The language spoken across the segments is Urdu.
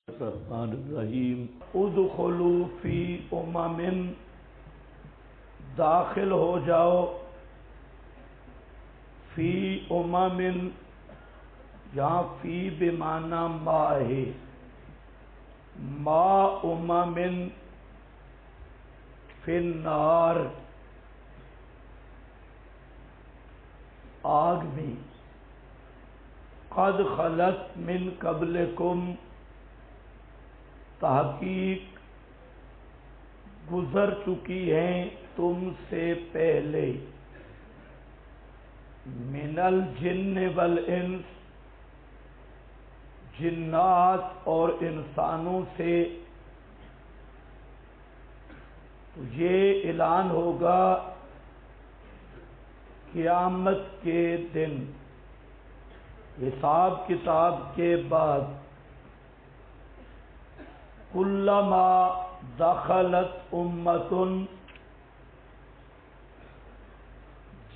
الرحمن الرحیم ادخلوا فی امم، داخل ہو جاؤ فی امم، یہاں فی بمعنی ما ہے، ما امم فی النار، آگ میں، قد خلت من قبلکم، تحقیق گزر چکی ہیں تم سے پہلے، من الجن والانس، جنات اور انسانوں سے۔ تو یہ اعلان ہوگا قیامت کے دن، حساب کتاب کے بعد، کلما دخلت امت،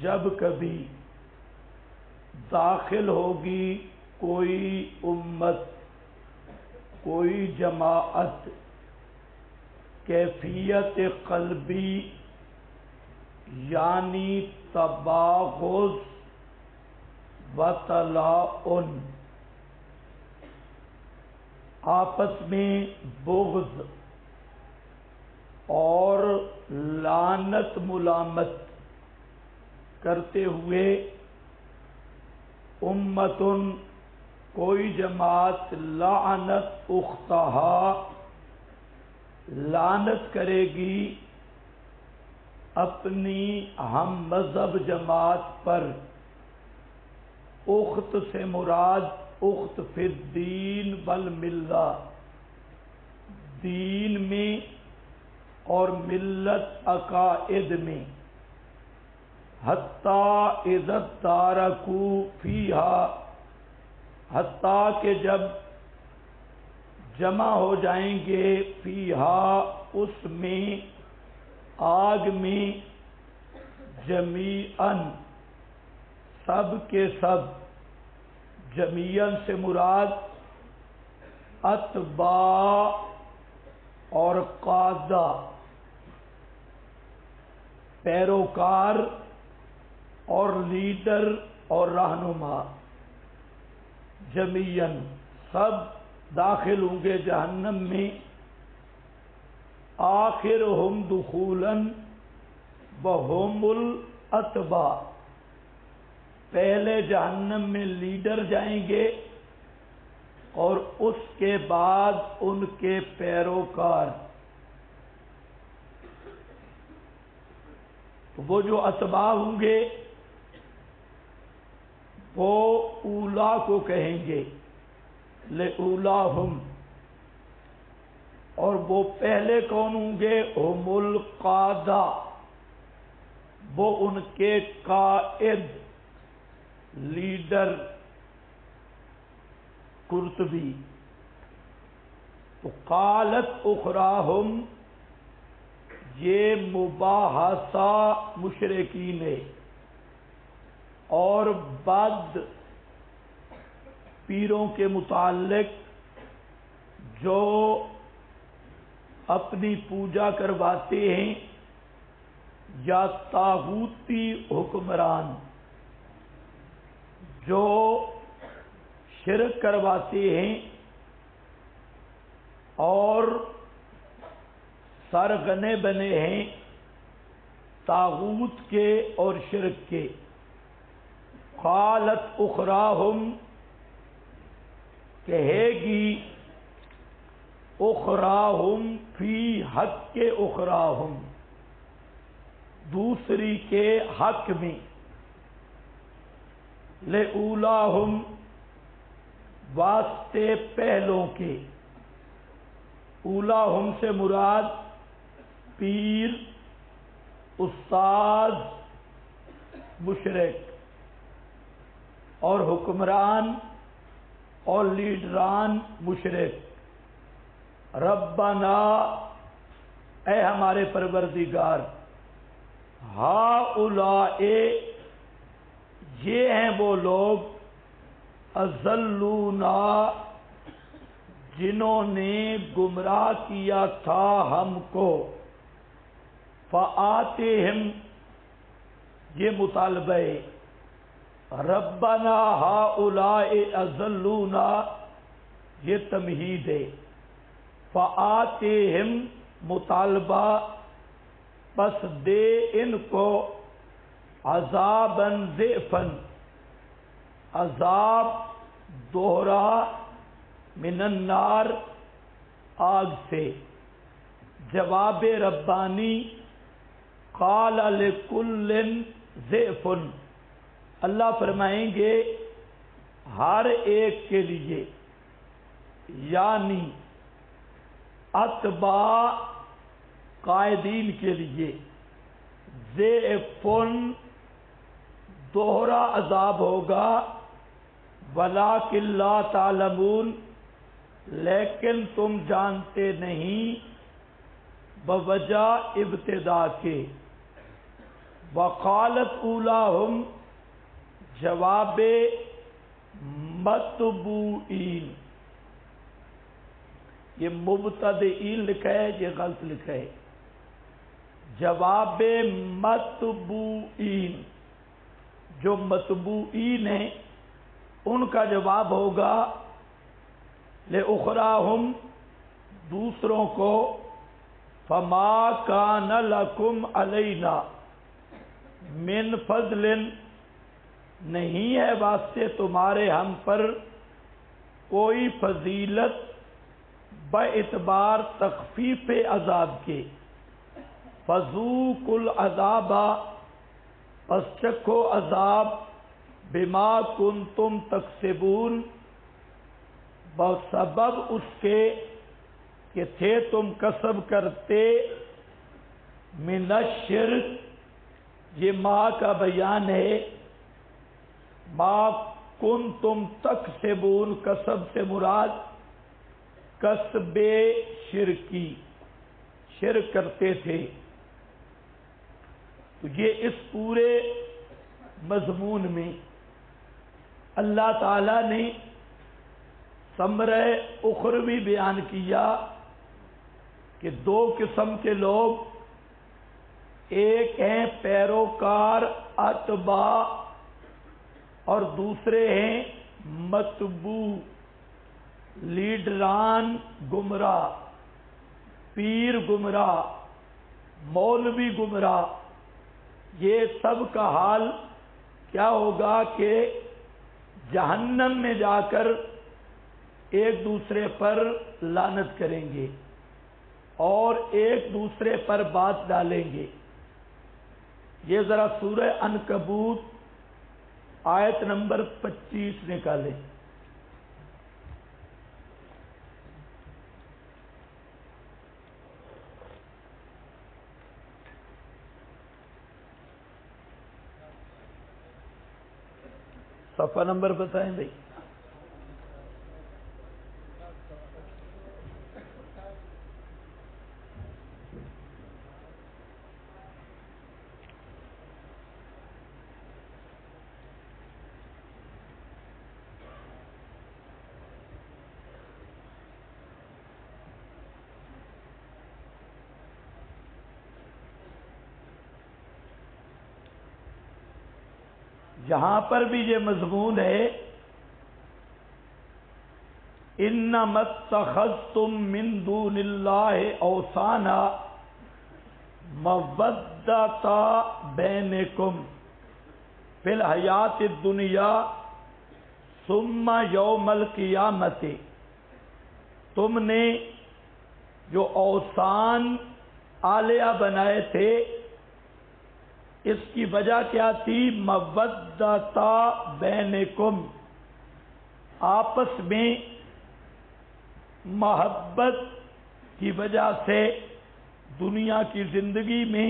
جب کبھی داخل ہوگی کوئی امت، کوئی جماعت، کیفیت قلبی یعنی تباغض و تلاعن، آپس میں بغض اور لعنت ملامت کرتے ہوئے، امتن کوئی جماعت، لعنت اختہا لعنت کرے گی اپنی ہم مذہب جماعت پر، اخت سے مراد اخت فی الدین والملہ، دین میں اور ملت عقائد میں، حتیٰ اذا ادارکوا فیہا، حتیٰ کہ جب جمع ہو جائیں گے، فیہا اس میں، آگ میں، جمیعاً سب کے سب، جمیعاً سے مراد اتباع اور قادہ، پیروکار اور لیڈر اور رہنما، جمیعاً سب داخل ہوں گے جہنم میں، آخرہم دخولاً وہم الاتباع، پہلے جہنم میں لیڈر جائیں گے اور اس کے بعد ان کے پیروکار۔ وہ جو اتباع ہوں گے وہ اولا کو کہیں گے، لِأُولاہم، اور وہ پہلے کون ہوں گے؟ ہم القادہ، وہ ان کے قائد، لیڈر، قرطبی۔ تو قالت اخراہم، یہ مباحثہ مشرکین ہے، اور بعد پیروں کے متعلق جو اپنی پوجا کرواتے ہیں، یا طاغوتی حکمران جو شرک کرواتے ہیں اور سرغنے بنے ہیں طاغوت کے اور شرک کے۔ قالت اخراہم، کہے گی اخراہم فی حق کے، اخراہم دوسری کے حق میں، لِأُولاہم واسطے پہلوں کے، اولاہم سے مراد پیر، استاد، مشرک، اور حکمران اور لیڈران مشرک۔ ربنا، اے ہمارے پروردگار، ہؤلاء، یہ ہیں وہ لوگ، اضلونا، جنہوں نے گمراہ کیا تھا ہم کو، فآتہم یہ مطالبہ ہے، ربنا ہؤلاء اضلونا یہ تمہید ہے، فآتہم مطالبہ پس دے ان کو عذاباً ضعفاً عذاب دوہرا، من النار آگ سے۔ جواب ربانی قال لکل ضعف، اللہ فرمائیں گے ہر ایک کے لیے، یعنی اتباع قائدین کے لیے، ضعف دوہرا عذاب ہوگا، ولکن لا تعلمون لیکن تم جانتے نہیں، بوجہ ابتدا کے۔ وقالت اولاہم جواب متبوئین، یہ مبتدئین لکھا ہے، یہ غلط لکھا ہے، جواب متبوئین، جو متبوئین ہیں ان کا جواب ہوگا لأخراہم دوسروں کو، فما کان لکم علینا من فضل نہیں ہے واسطے تمہارے ہم پر کوئی فضیلت باعتبار تخفیف عذاب کے، فذوقوا العذاب پس چکھو عذاب، بما کنتم تکسبون بسبب اس کے کہ تھے تم کسب کرتے، من الشرک یہ ما کا بیان ہے، ما کنتم تکسبون کسب سے مراد کسب شرکی، شرک کرتے تھے۔ تو یہ اس پورے مضمون میں اللہ تعالی نے ثمرہ اخروی بیان کیا کہ دو قسم کے لوگ، ایک ہیں پیروکار اتباع اور دوسرے ہیں متبوع، لیڈران گمراہ، پیر گمراہ، مولوی گمراہ۔ یہ سب کا حال کیا ہوگا کہ جہنم میں جا کر ایک دوسرے پر لعنت کریں گے اور ایک دوسرے پر بات ڈالیں گے۔ یہ ذرا سورہ عنکبوت آیت نمبر 25 نکالیں۔ صفحہ نمبر بتائیں بھائی۔ یہاں پر بھی یہ مضمون ہے، انما اتخذتم من دون اللہ اوثانا مودۃ بینکم فی الحیات الدنیا ثم یوم القیامت، تم نے جو اوثان آلیہ بنائے تھے اس کی وجہ کیا تھی؟ مودۃ بینکم، آپس میں محبت کی وجہ سے دنیا کی زندگی میں،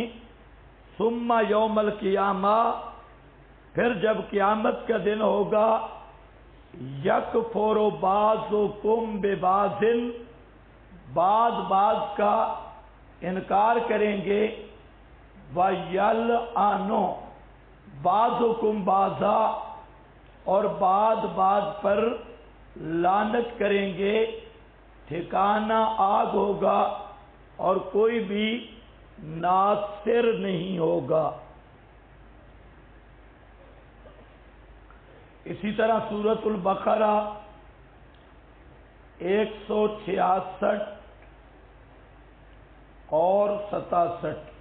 ثم یوم القیامہ پھر جب قیامت کا دن ہوگا، یکفر بعضکم ببعض، بعض کا انکار کریں گے، وَيَلْعَنُ بَعْضُكُمْ بَعْضًا اور بعض پر لعنت کریں گے، ٹھکانہ آگ ہوگا اور کوئی بھی ناصر نہیں ہوگا۔ اسی طرح سورۃ البقرہ 166 اور 67۔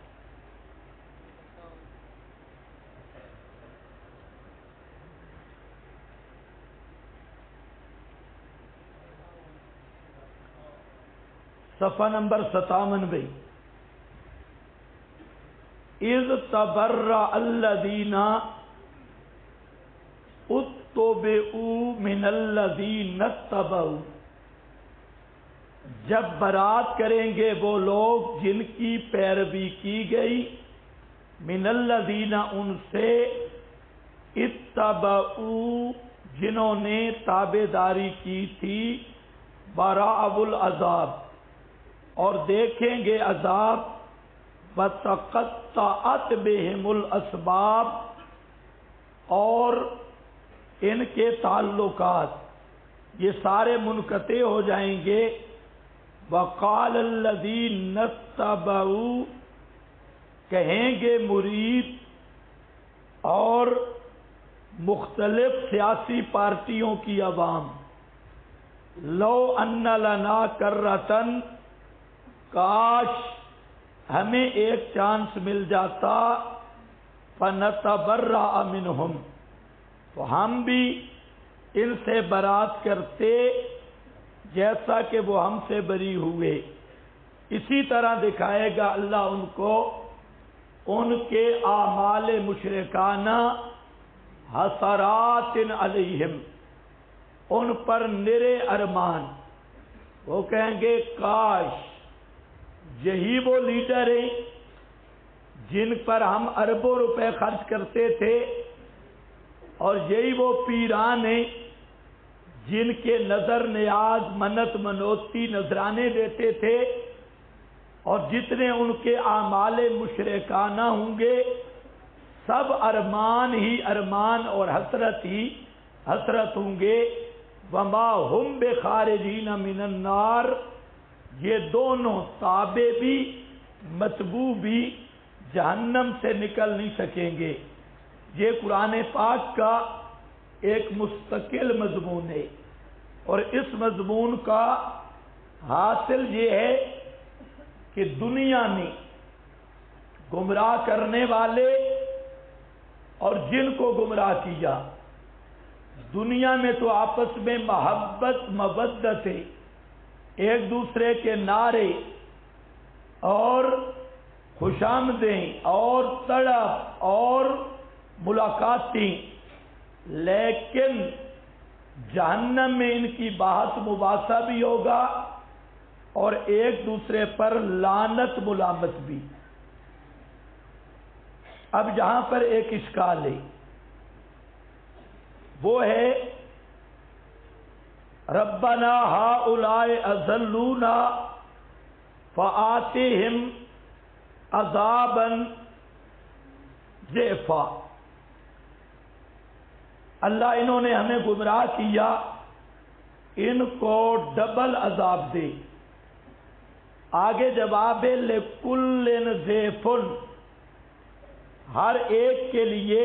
صفحہ نمبر 57 بھائی، اذ تبرأ الذین اتبعوا من الذین اتبعوا، جب برات کریں گے وہ لوگ جن کی پیروی کی گئی، من الذین ان سے، اتبعوا جنہوں نے تابعداری کی تھی، براء العذاب اور دیکھیں گے عذاب، وَتَقَطَّعَتْ بِهِمُ الْأَسْبَابُ اور ان کے تعلقات یہ سارے منقطع ہو جائیں گے۔ وَقَالَ الَّذِينَ اتَّبَعُوا کہیں گے مرید اور مختلف سیاسی پارٹیوں کی عوام، لو ان لنا کرۃ کاش ہمیں ایک چانس مل جاتا، فنتبرأ منہم تو ہم بھی ان سے برات کرتے جیسا کہ وہ ہم سے بری ہوئے۔ اسی طرح دکھائے گا اللہ ان کو ان کے اعمال مشرکانہ حسرات علیہم، ان پر نرے ارمان، وہ کہیں گے کاش یہی وہ لیڈر ہیں جن پر ہم اربوں روپے خرچ کرتے تھے، اور یہی وہ پیران ہیں جن کے نظر نیاز منت منوتی نذرانے دیتے تھے، اور جتنے ان کے اعمال مشرکانہ ہوں گے سب ارمان ہی ارمان اور حسرت ہی حسرت ہوں گے۔ وما ہم بخارجین من النار، یہ دونوں تابع بھی متبوع بھی جہنم سے نکل نہیں سکیں گے۔ یہ قرآن پاک کا ایک مستقل مضمون ہے، اور اس مضمون کا حاصل یہ ہے کہ دنیا میں گمراہ کرنے والے اور جن کو گمراہ کیا، دنیا میں تو آپس میں محبت مودت ہے، ایک دوسرے کے نعرے اور خوشامدیں اور تڑپ اور ملاقاتیں، لیکن جہنم میں ان کی بحث مباحثہ بھی ہوگا اور ایک دوسرے پر لعنت ملامت بھی۔ اب یہاں پر ایک اشکال ہے، وہ ہے ربنا ہؤلاء اضلونا فآتہم عذابا ضعفا، اللہ انہوں نے ہمیں گمراہ کیا، ان کو ڈبل عذاب دے۔ آگے جواب ہے لکل ضعف، ہر ایک کے لیے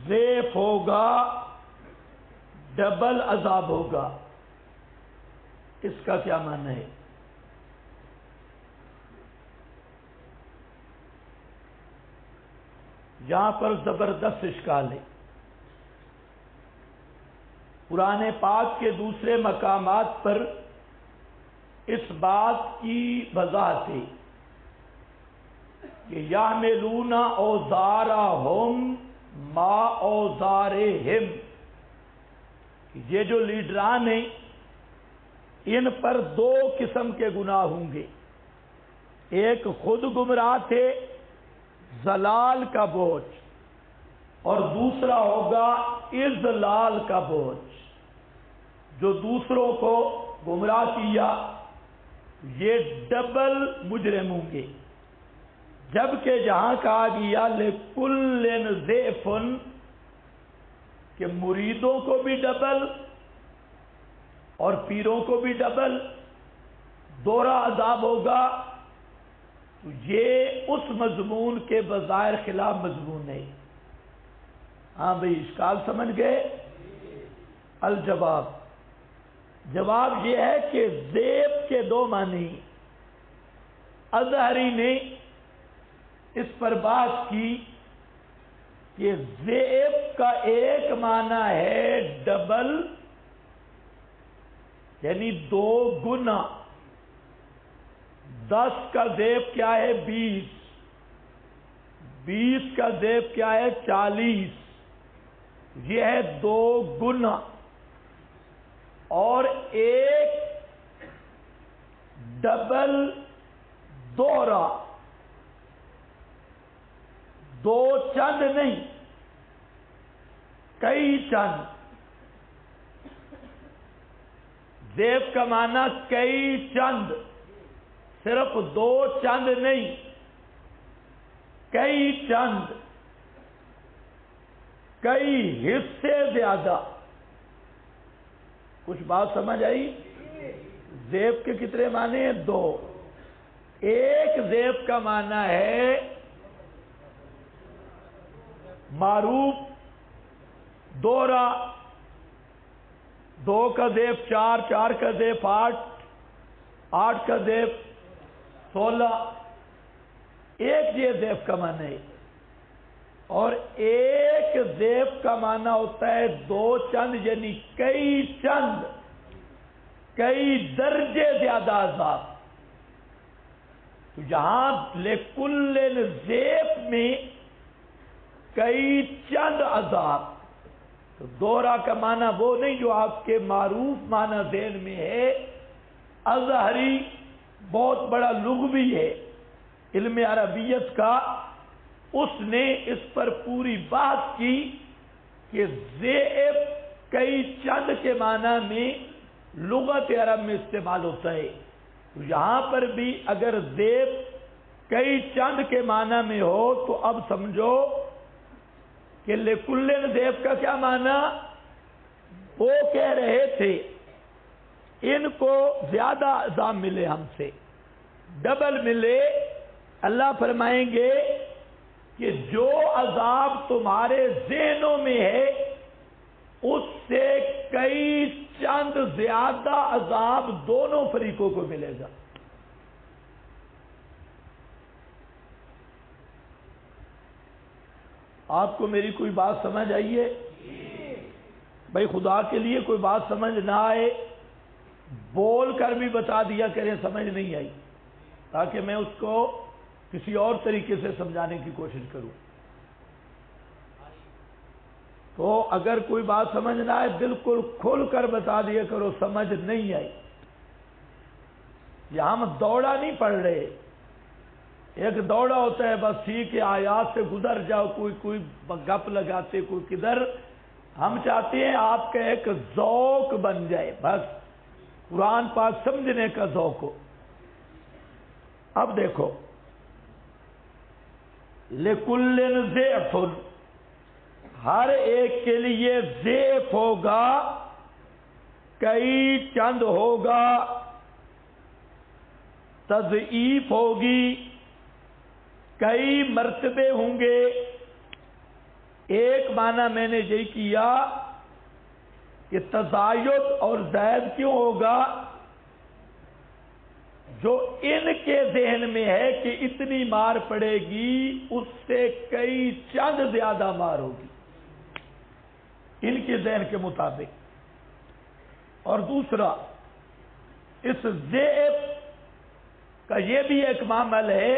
ضعف ہوگا، ڈبل عذاب ہوگا۔ اس کا کیا معنی ہے؟ یہاں پر زبردست اشکال ہے۔ قرآن پاک کے دوسرے مقامات پر اس بات کی وضاحت ہے کہ یحملون اوزارہم ما اوزارہم، یہ جو لیڈران ہیں ان پر دو قسم کے گناہ ہوں گے، ایک خود گمراہ تھے ضلال کا بوجھ، اور دوسرا ہوگا اضلال کا بوجھ، جو دوسروں کو گمراہ کیا، یہ ڈبل مجرم ہوں گے۔ جبکہ جہاں کہا گیا لکل ضعف کہ مریدوں کو بھی ڈبل اور پیروں کو بھی ڈبل دوہرا عذاب ہوگا، تو یہ اس مضمون کے بظاہر خلاف مضمون نہیں۔ ہاں بھئی اشکال سمجھ گئے؟ الجواب، جواب یہ ہے کہ زیب کے دو معنی۔ اظہری نے اس پر بات کی کہ زیب کا ایک معنی ہے ڈبل، یعنی دو گنا۔ 10 کا زیب کیا ہے؟ 20۔ 20 کا زیب کیا ہے؟ 40۔ یہ ہے دو گنا۔ اور ایک ڈبل دوہرا، دو چند نہیں، کئی چند۔ زیب کا معنی کئی چند، صرف دو چند نہیں، کئی چند، کئی حصے زیادہ۔ کچھ بات سمجھ آئی؟ زیب کے کتنے معنی ہیں؟ دو۔ ایک زیب کا معنی ہے معروف دوہرا، 2 کا زیب 4، 4 کا زیب 8، 8 کا زیب 16۔ ایک یہ زیب کا معنی ہے۔ اور ایک زیب کا معنی ہوتا ہے دو چند، یعنی کئی چند، کئی درجے زیادہ عذاب۔ تو یہاں لکل زیب میں کئی چند عذاب، تو دوہرا کا معنی وہ نہیں جو آپ کے معروف معنی ذہن میں ہے۔ اظہری بہت بڑا لغوی ہے علم عربیت کا، اس نے اس پر پوری بات کی کہ زیب کئی چند کے معنی میں لغت عرب میں استعمال ہوتا ہے۔ تو یہاں پر بھی اگر زیب کئی چند کے معنی میں ہو تو اب سمجھو کہ لکل زیب کا کیا معنی؟ وہ کہہ رہے تھے ان کو زیادہ عذاب ملے، ہم سے ڈبل ملے۔ اللہ فرمائیں گے کہ جو عذاب تمہارے ذہنوں میں ہے اس سے کئی چند زیادہ عذاب دونوں فریقوں کو ملے گا۔ آپ کو میری کوئی بات سمجھ آئی ہے؟ بھائی خدا کے لیے کوئی بات سمجھ نہ آئے بول کر بھی بتا دیا کریں سمجھ نہیں آئی، تاکہ میں اس کو کسی اور طریقے سے سمجھانے کی کوشش کروں۔ تو اگر کوئی بات سمجھ نہ آئے بالکل کھل کر بتا دیا کرو سمجھ نہیں آئی۔ یہاں ہم دوڑا نہیں پڑھ رہے، ایک دوڑا ہوتا ہے بس ٹھیک ہے آیات سے گزر جاؤ، کوئی گپ لگاتے کوئی کدھر۔ ہم چاہتے ہیں آپ کا ایک ذوق بن جائے، بس قرآن پاک سمجھنے کا ذوق ہو۔ اب دیکھو لِكُلٍّ ضِعْفٌ، ہر ایک کے لیے ضعف ہوگا، کئی چند ہوگا، تضعیف ہوگی، کئی مرتبے ہوں گے۔ ایک معنی میں نے یہی کیا کہ تزاید اور زائد کیوں ہوگا؟ جو ان کے ذہن میں ہے کہ اتنی مار پڑے گی اس سے کئی چند زیادہ مار ہوگی ان کے ذہن کے مطابق۔ اور دوسرا اس ضعف کا یہ بھی ایک معامل ہے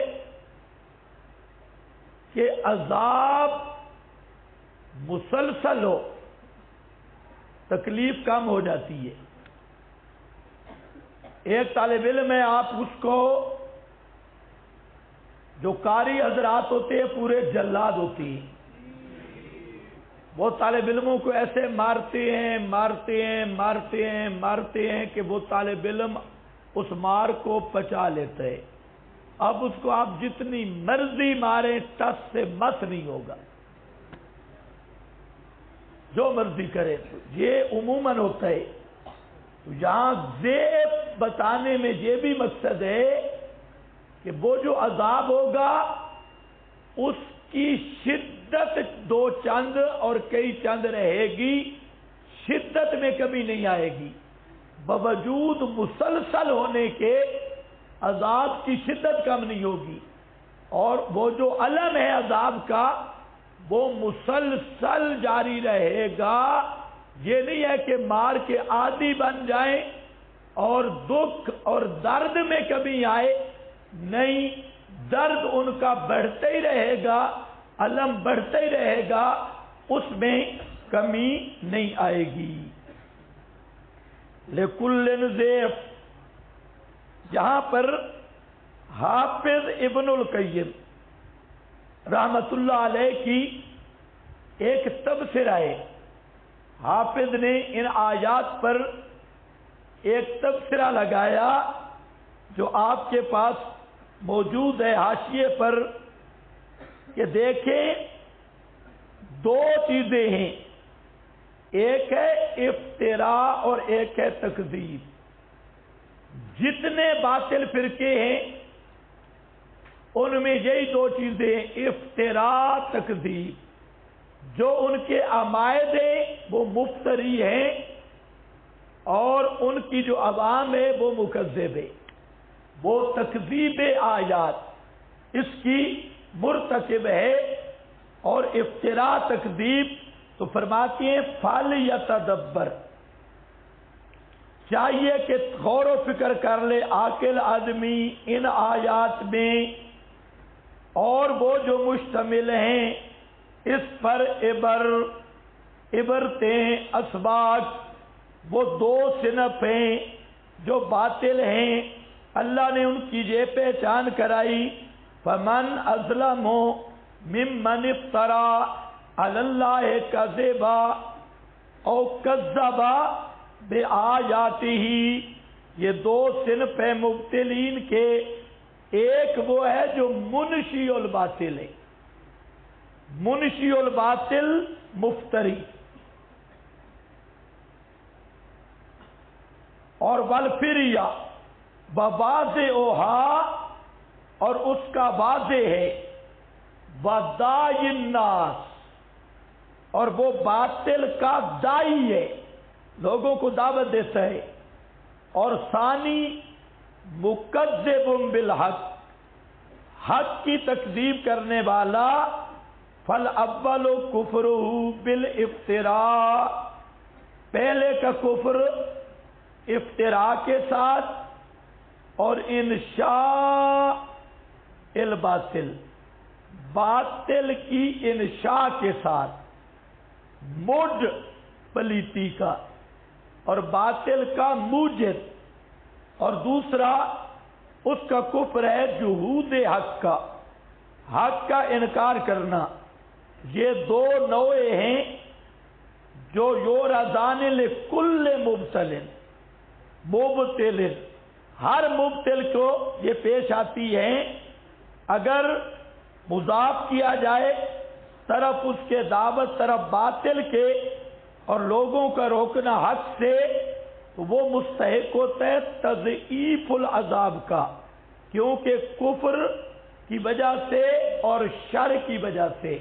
کہ عذاب مسلسل ہو تکلیف کم ہو جاتی ہے۔ ایک طالب علم ہے، آپ اس کو جو قاری حضرات ہوتے ہیں پورے جلاد ہوتی ہیں، وہ طالب علموں کو ایسے مارتے ہیں کہ وہ طالب علم اس مار کو پچا لیتا ہے۔ اب اس کو آپ جتنی مرضی ماریں ٹس سے مس نہیں ہوگا، جو مرضی کرے۔ یہ عموماً ہوتا ہے تو یہاں زیب بتانے میں یہ بھی مقصد ہے کہ وہ جو عذاب ہوگا اس کی شدت دو چند اور کئی چند رہے گی، شدت میں کمی نہیں آئے گی، باوجود مسلسل ہونے کے عذاب کی شدت کم نہیں ہوگی، اور وہ جو علم ہے عذاب کا وہ مسلسل جاری رہے گا۔ یہ نہیں ہے کہ مار کے عادی بن جائیں اور دکھ اور درد میں کمی آئے، نہیں، درد ان کا بڑھتا ہی رہے گا، علم بڑھتا ہی رہے گا، اس میں کمی نہیں آئے گی۔ لِكُلٍّ ضِعْفٌ، یہاں پر حافظ ابن القیم رحمت اللہ علیہ کی ایک تبصرہ ہے۔ حافظ نے ان آیات پر ایک تبصرہ لگایا جو آپ کے پاس موجود ہے حاشیے پر، کہ دیکھیں دو چیزیں ہیں، ایک ہے افتراء اور ایک ہے تکذیب۔ جتنے باطل فرقے ہیں ان میں یہی دو چیزیں، افتراء، تکذیب۔ جو ان کے عمائد ہیں وہ مفتری ہیں اور ان کی جو عوام ہے وہ مکذب ہے، وہ تکذیب آیات اس کی مرتکب ہے، اور افتراء تکذیب تو فرماتی ہیں فَلْيَتَدَبَّرْ، چاہیے کہ غور و فکر کر لے عاقل آدمی ان آیات میں، اور وہ جو مشتمل ہیں اس پر عبرتیں، اسباق، وہ دو صنف ہیں جو باطل ہیں، اللہ نے ان کی یہ پہچان کرائی، فَمَنْ أَظْلَمُ مِمَّنِ افْتَرَىٰ عَلَى اللَّهِ كَذِبًا أَوْ كَذَّبَ بِآيَاتِهِ۔ یہ دو صنف ہیں مبتلین کے، ایک وہ ہے جو منشی الباطل ہے، منشی الباطل مفتری، اور والفریہ وواضعها، اور اس کا واضح ہے، وداعی الناس، اور وہ باطل کا داعی ہے، لوگوں کو دعوت دیتا ہے، اور ثانی مکذب بالحق، حق کی تکذیب کرنے والا، فالاول کفرہ بالافتراء، پہلے کا کفر افتراء کے ساتھ اور انشاء الباطل، باطل کی انشاء کے ساتھ، مڈ پلیتی کا اور باطل کا موجد، اور دوسرا اس کا کفر ہے جحود حق کا، حق کا انکار کرنا۔ یہ دو نوعے ہیں جو یورزان لکل مبتل، مبتل، ہر مبتل کو یہ پیش آتی ہیں۔ اگر مضاف کیا جائے طرف اس کے دعوت، طرف باطل کے اور لوگوں کا روکنا حق سے، تو وہ مستحق ہوتا ہے تضعیف العذاب کا، کیونکہ کفر کی وجہ سے اور شر کی وجہ سے۔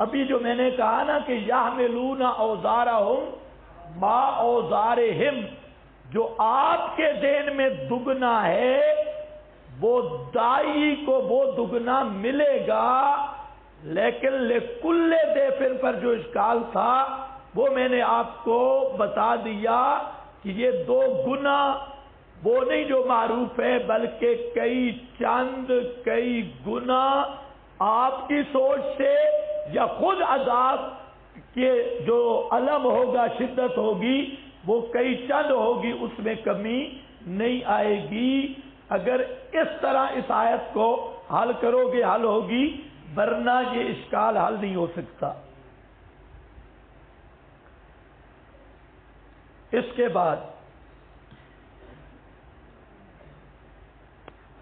ابھی جو میں نے کہا نا کہ یحملون اوزارہم ما اوزارہم، جو آپ کے ذہن میں دگنا ہے وہ دائی کو وہ دگنا ملے گا، لیکن لکل ضیف پر جو اشکال تھا وہ میں نے آپ کو بتا دیا کہ یہ دو گنا وہ نہیں جو معروف ہے، بلکہ کئی چند، کئی گنا آپ کی سوچ سے یا خود عذاب کے جو علم ہوگا، شدت ہوگی، وہ کئی چند ہوگی، اس میں کمی نہیں آئے گی۔ اگر اس طرح اس آیت کو حل کرو گے حل ہوگی، ورنہ یہ اشکال حل نہیں ہو سکتا۔ اس کے بعد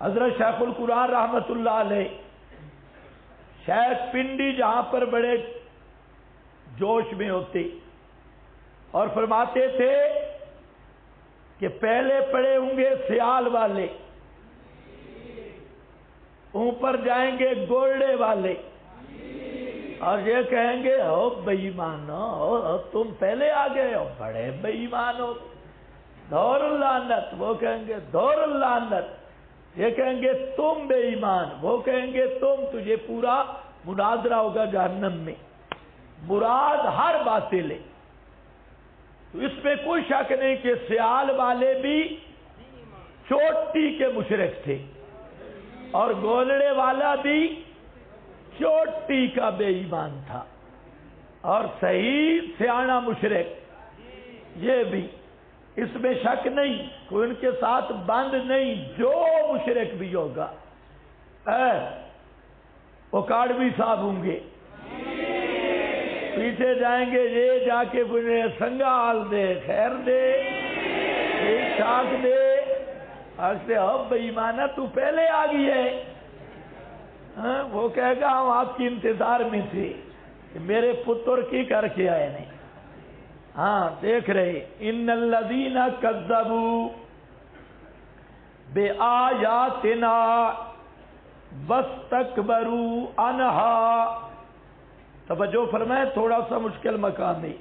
حضرت شیخ القرآن رحمت اللہ علیہ، شیخ پنڈی جہاں پر بڑے جوش میں ہوتے اور فرماتے تھے کہ پہلے پڑے ہوں گے سیال والے، اوپر جائیں گے گولڑے والے، اور یہ کہیں گے ہو بے ایمانو، تم پہلے آ گئے ہو، بڑے بے ایمان ہو، دور اللعنت، وہ کہیں گے دور اللعنت، یہ کہیں گے تم بے ایمان، وہ کہیں گے تم، تجھے پورا مناظرہ ہوگا جہنم میں، مراد ہر باطل ہے۔ تو اس میں کوئی شک نہیں کہ سیال والے بھی چوٹی کے مشرک تھے، اور گولڑے والا بھی چوٹی کا بے ایمان تھا، اور صحیح سیاںا مشرک یہ بھی، اس میں شک نہیں، کوئی ان کے ساتھ بند نہیں، جو مشرک بھی ہوگا وہ کاڑوی صاحب ہوں گے، پیچھے جائیں گے، یہ جا کے بولے سنگال دے، خیر دے، ایک شاخ دے، آگے اب بے ایمانہ تو پہلے آ گئی ہے، وہ کہے گا ہم آپ کی انتظار میں تھے کہ میرے پتر کی کر کے آئے نہیں۔ ہاں دیکھ رہے، ان الذین کذبوا بآیاتنا واستکبروا عنہا، توجہ فرمائیں، تھوڑا سا مشکل مقام ہے،